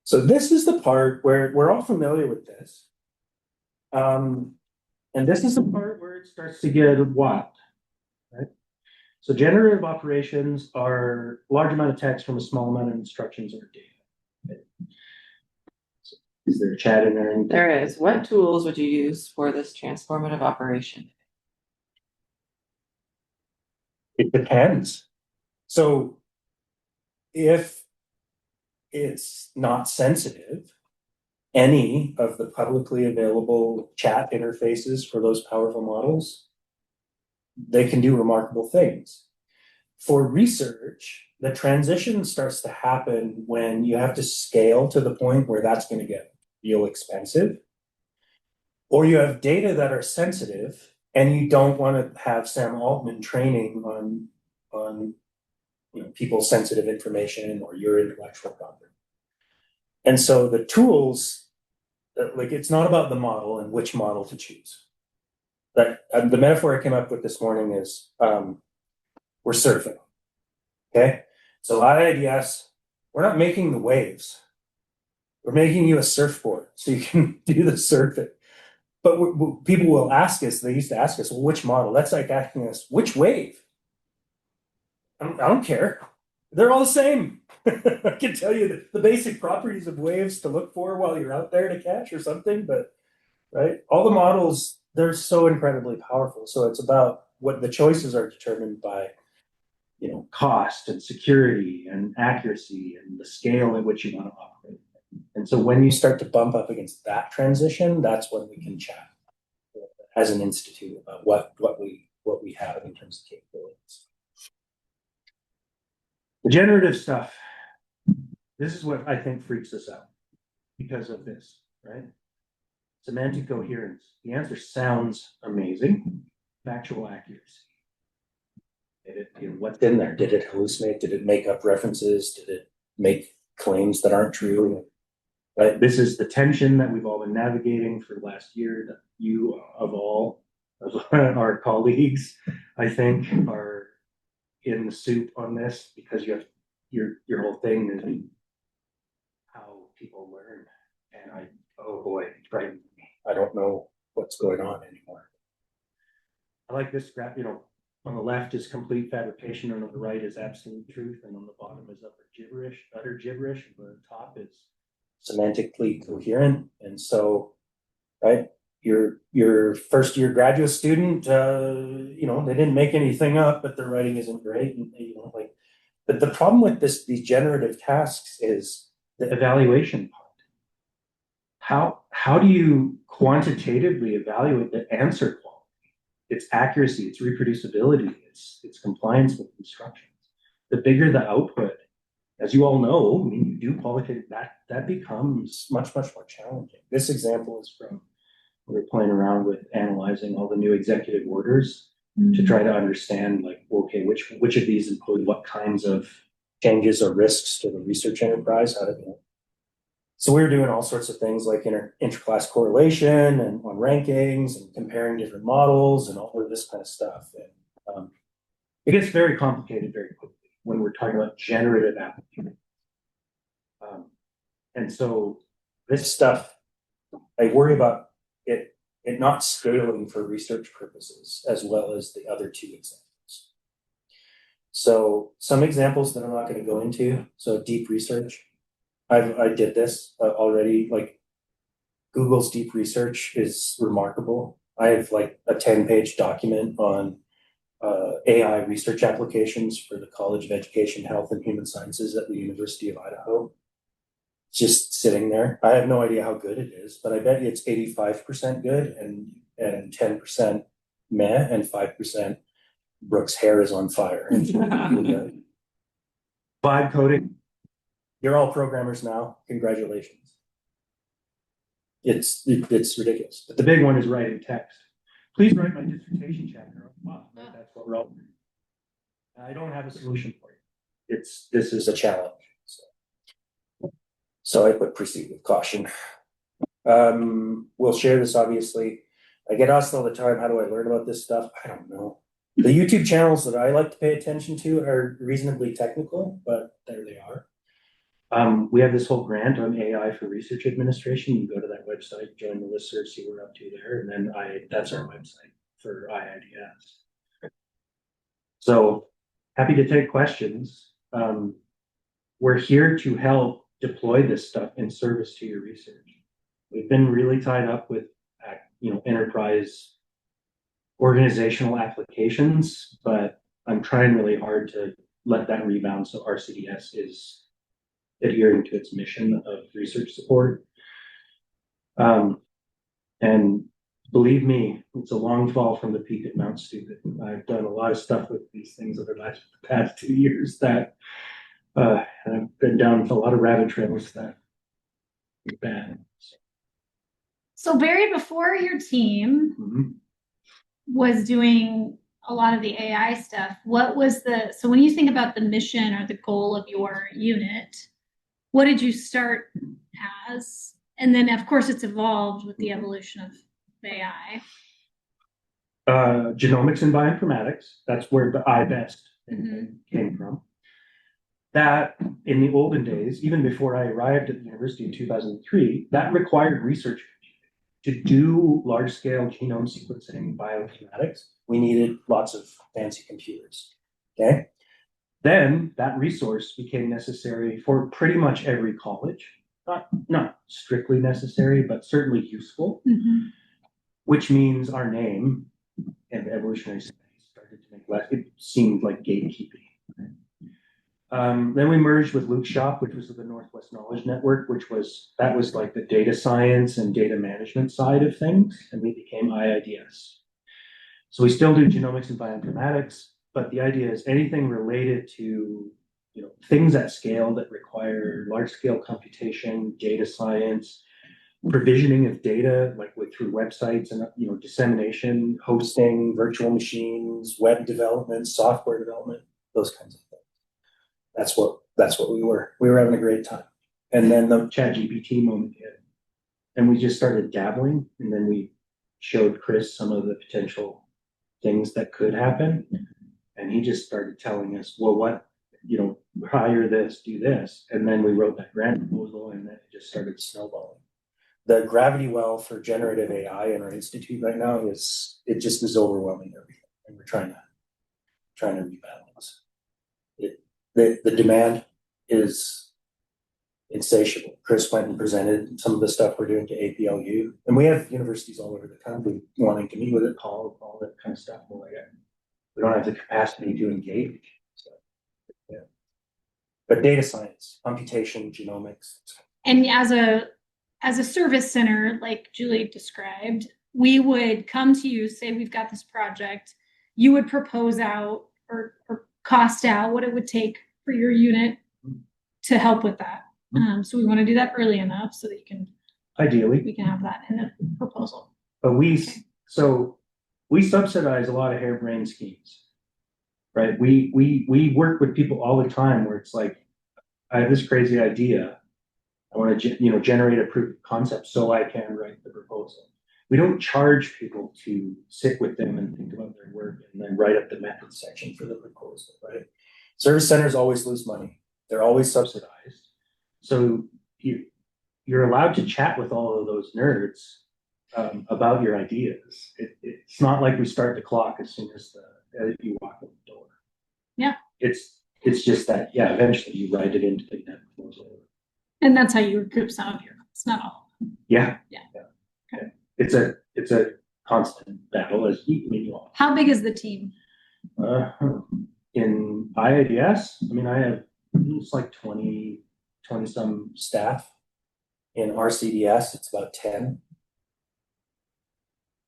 So this is the part where we're all familiar with this. And this is the part where it starts to get wild, right? So generative operations are a large amount of text from a small amount of instructions or data. Okay. So is there a chat in there? There is. What tools would you use for this transformative operation? It depends. So if it's not sensitive, any of the publicly available chat interfaces for those powerful models, they can do remarkable things. For research, the transition starts to happen when you have to scale to the point where that's going to get real expensive, or you have data that are sensitive and you don't want to have Sam Altman training on people's sensitive information or your intellectual property. And so the tools, like, it's not about the model and which model to choose. But the metaphor I came up with this morning is we're surfing. Okay, so IIDS, we're not making the waves. We're making you a surfboard so you can do the surfing. But people will ask us, they used to ask us, well, which model? That's like asking us, which wave? I don't care. They're all the same. I can tell you the basic properties of waves to look for while you're out there to catch or something, but right, all the models, they're so incredibly powerful. So it's about what the choices are determined by, cost and security and accuracy and the scale at which you want to operate. And so when you start to bump up against that transition, that's when we can chat as an institute about what we have in terms of capabilities. The generative stuff, this is what I think freaks us out because of this, right? Semantic coherence. The answer sounds amazing. Factual accuracy. What's in there? Did it hallucinate? Did it make up references? Did it make claims that aren't true? Right? This is the tension that we've all been navigating for the last year, that you of all of our colleagues, I think, are in the soup on this, because you have your whole thing is how people learn. And oh boy, it frightens me. I don't know what's going on anymore. I like this graph, on the left is complete fabrication, and on the right is absolute truth, and on the bottom is utter gibberish, and the top is semantically coherent. And so, right, your first year graduate student, they didn't make anything up, but their writing isn't great, and but the problem with these generative tasks is the evaluation part. How do you quantitatively evaluate the answer quality? Its accuracy, its reproducibility, its compliance with instructions. The bigger the output, as you all know, you do qualitative, that becomes much, much more challenging. This example is from, we were playing around with analyzing all the new executive orders to try to understand, okay, which of these include what kinds of changes or risks to the research enterprise? So we were doing all sorts of things like interclass correlation and on rankings and comparing different models and all of this kind of stuff. And it gets very complicated very quickly when we're talking about generative applications. And so this stuff, I worry about it not scaling for research purposes as well as the other two examples. So some examples that I'm not going to go into. So deep research. I did this already. Google's deep research is remarkable. I have a 10-page document on AI research applications for the College of Education, Health, and Human Sciences at the University of Idaho. Just sitting there. I have no idea how good it is, but I bet you it's 85% good and 10% meh, and 5% Brooke's hair is on fire. Vibe coding. You're all programmers now. Congratulations. It's ridiculous. But the big one is writing text. Please write my dissertation chapter. Wow, that's what we're all doing. I don't have a solution for you. This is a challenge. So I put proceed with caution. We'll share this, obviously. I get asked all the time, how do I learn about this stuff? I don't know. The YouTube channels that I like to pay attention to are reasonably technical, but there they are. We have this whole grant on AI for research administration. You go to that website, join the listserv, see what we're up to there, and then that's our website for IIDS. So happy to take questions. We're here to help deploy this stuff in service to your research. We've been really tied up with enterprise organizational applications, but I'm trying really hard to let that rebound so RCDS is adhering to its mission of research support. And believe me, it's a long fall from the peak at Mount Stupid. I've done a lot of stuff with these things over the past 2 years that I've been down a lot of rabbit trails that are bad. So Barry, before your team Mhm. was doing a lot of the AI stuff, so when you think about the mission or the goal of your unit, what did you start as? And then of course it's evolved with the evolution of AI. Genomics and bioinformatics, that's where the IBEST came from. That in the olden days, even before I arrived at the university in 2003, that required research. To do large scale genome sequencing bioinformatics, we needed lots of fancy computers. Okay. Then that resource became necessary for pretty much every college. Not strictly necessary, but certainly useful, which means our name and evolutionary studies started to make less, it seemed like gatekeeping. Right? Then we merged with Luke's shop, which was the Northwest Knowledge Network, that was like the data science and data management side of things, and we became IIDS. So we still do genomics and bioinformatics, but the idea is anything related to things at scale that require large scale computation, data science, provisioning of data, like through websites and dissemination, hosting, virtual machines, web development, software development, those kinds of things. That's what we were. We were having a great time. And then the ChatGPT moment hit. And we just started dabbling. And then we showed Chris some of the potential things that could happen. And he just started telling us, well, hire this, do this. And then we wrote that grant proposal and then it just started snowballing. The gravity well for generative AI in our institute right now is overwhelming everything. And we're trying to rebalance. The demand is insatiable. Chris went and presented some of the stuff we're doing to APLU, and we have universities all over the country wanting to meet with it, all that kind of stuff. We're like, we don't have the capacity to engage. So, yeah. But data science, computation, genomics. And as a service center, like Julie described, we would come to you, say we've got this project, you would propose out or cost out what it would take for your unit to help with that. So we want to do that early enough so that we can have that in the proposal. But we subsidize a lot of harebrained schemes, right? We work with people all the time where it's like, I have this crazy idea. I want to generate a proof of concept so I can write the proposal. We don't charge people to sit with them and think about their work and then write up the method section for the proposal, right? Service centers always lose money. They're always subsidized. So you're allowed to chat with all of those nerds about your ideas. It's not like we start the clock as soon as you walk in the door. Yeah. It's just that, eventually you write it into the proposal. And that's how you recoup some of it's not all. Yeah. Okay. It's a constant battle as you all. How big is the team? In IIDS, I have it's like 20 some staff. In RCDS, it's about 10.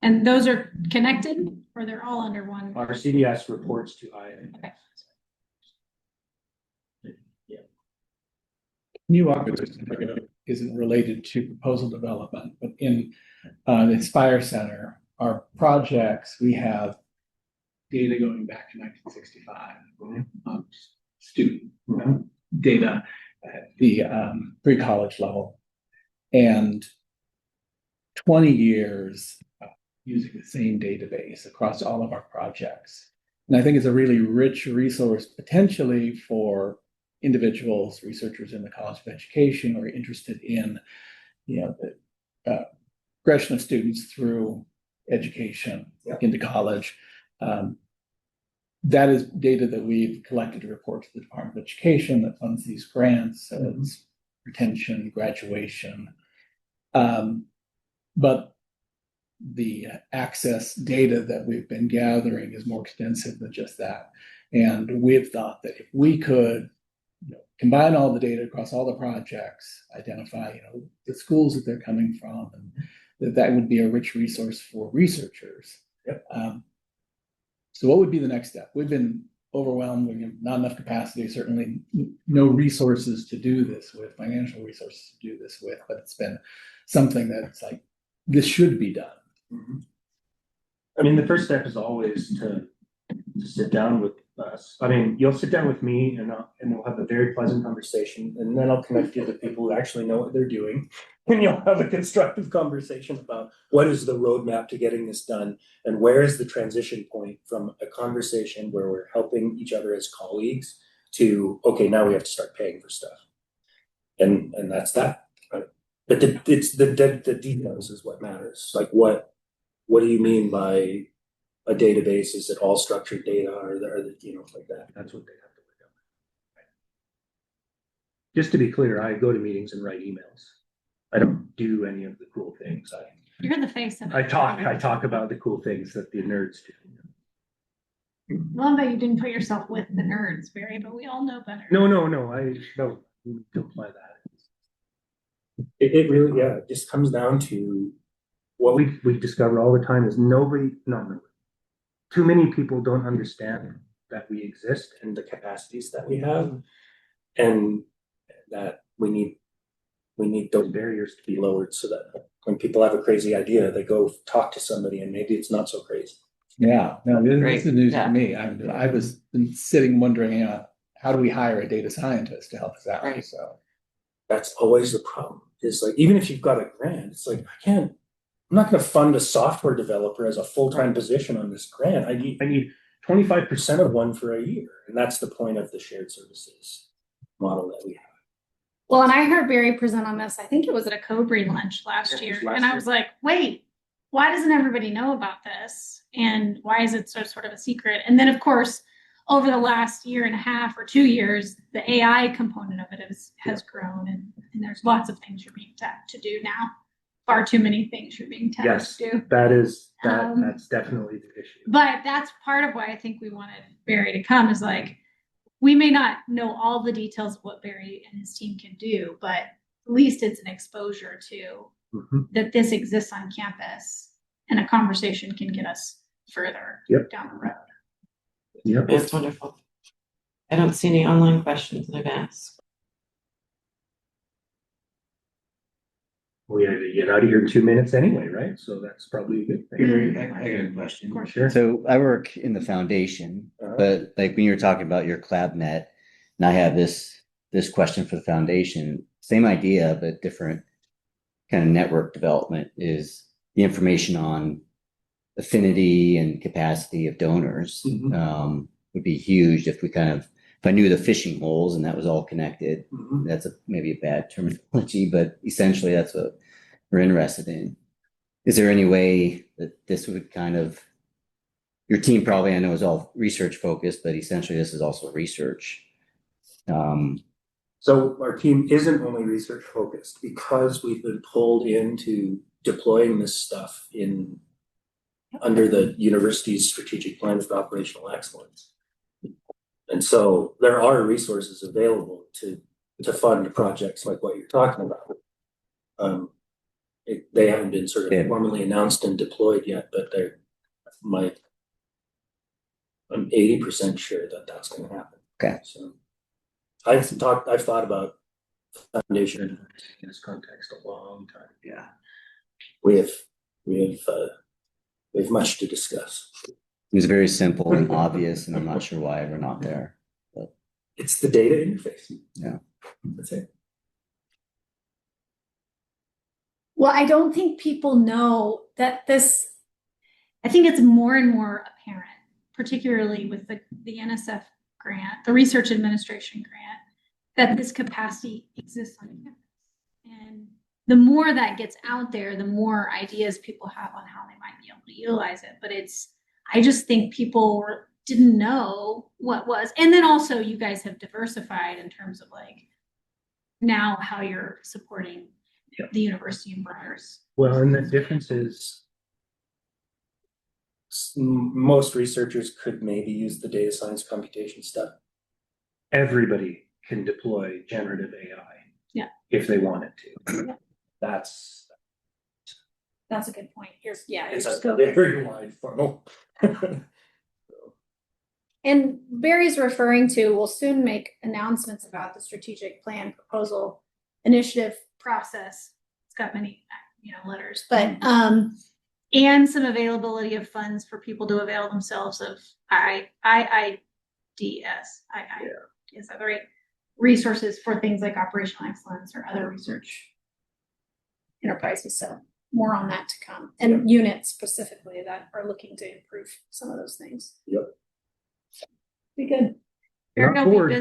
And those are connected or they're all under one? RCDS reports to IIDS. Okay. Yeah. New August isn't related to proposal development, but in the Inspire Center, our projects, we have data going back to 1965, student data at the pre-college level, and 20 years using the same database across all of our projects. And I think it's a really rich resource potentially for individuals, researchers in the College of Education, or interested in the progression of students through education into college. That is data that we've collected to report to the Department of Education that funds these grants, as retention, graduation. But the access data that we've been gathering is more extensive than just that. And we've thought that if we could, combine all the data across all the projects, identify, the schools that they're coming from, and that would be a rich resource for researchers. Yep. So what would be the next step? We've been overwhelmed. We have not enough capacity, certainly no resources to do this with, financial resources to do this with, but it's been something that's like, this should be done. Mm-hmm. I mean, the first step is always to sit down with us. I mean, you'll sit down with me and we'll have a very pleasant conversation, and then I'll connect you to people who actually know what they're doing. And you'll have a constructive conversation about what is the roadmap to getting this done, and where is the transition point from a conversation where we're helping each other as colleagues to, okay, now we have to start paying for stuff. And that's that. Right? But it's the details is what matters. Like what do you mean by a database? Is it all structured data, or like that? That's what they have to work out. Right. Just to be clear, I go to meetings and write emails. I don't do any of the cool things. You're the face of it. I talk about the cool things that the nerds do. Love that you didn't put yourself with the nerds, Barry, but we all know better. No. I don't apply that. It really, it just comes down to what we discover all the time is too many people don't understand that we exist and the capacities that we have, and that we need those barriers to be lowered so that when people have a crazy idea, they go talk to somebody and maybe it's not so crazy. Yeah, no, this is news Yeah. to me. I was been sitting wondering, how do we hire a data scientist to help us out? Right. So That's always the problem. Is like, even if you've got a grant, it's like, I'm not going to fund a software developer as a full-time position on this grant. I need 25% of one for a year. And that's the point of the shared services model that we have. Well, and I heard Barry present on this, I think it was at a Cobra lunch last year. And I was like, wait, why doesn't everybody know about this? And why is it sort of a secret? And then, of course, over the last year and a half or 2 years, the AI component of it has grown. And there's lots of things you're being tapped to do now. Far too many things you're being tapped to do. That's definitely the issue. But that's part of why I think we wanted Barry to come, is like, we may not know all the details of what Barry and his team can do, but at least it's an exposure to that this exists on campus, and a conversation can get us further down the road. Yep. That's wonderful. I don't see any online questions that I've asked. We have to get out of here in 2 minutes anyway, right? So that's probably a good thing. I got a question. Of course. Sure. So I work in the foundation, but like when you were talking about your ClabNet, and I have this question for the foundation, same idea, but different kind of network development, is the information on affinity and capacity of donors would be huge if I knew the fishing holes and that was all connected. That's maybe a bad terminology, but essentially that's what we're interested in. Is there any way that this would your team probably, I know, is all research focused, but essentially this is also research. So our team isn't only research focused because we've been pulled into deploying this stuff under the university's strategic plan for operational excellence. And so there are resources available to fund projects like what you're talking about. They haven't been sort of formally announced and deployed yet, but I'm 80% sure that that's going to happen. Okay. So I've thought about foundation in this context a long time. Yeah. We have much to discuss. It was very simple and obvious, and I'm not sure why we're not there. But it's the data interface. Yeah. That's it. Well, I don't think people know that I think it's more and more apparent, particularly with the NSF grant, the Research Administration grant, that this capacity exists on campus. And the more that gets out there, the more ideas people have on how they might be able to utilize it. But I just think people didn't know what was. And then also you guys have diversified in terms of now how you're supporting the university and brothers. Well, and the difference is, most researchers could maybe use the data science computation stuff. Everybody can deploy generative AI. Yeah. If they wanted to. Yeah. That's That's a good point. Here's, yeah. it's here's a scope. very wide funnel. And Barry's referring to, we'll soon make announcements about the strategic plan proposal initiative process. It's got many, letters, but, and some availability of funds for people to avail themselves of IIDS. Is that the right? Resources for things like operational excellence or other research enterprises. So more on that to come, and units specifically that are looking to improve some of those things. Yep. Be good. Not bored.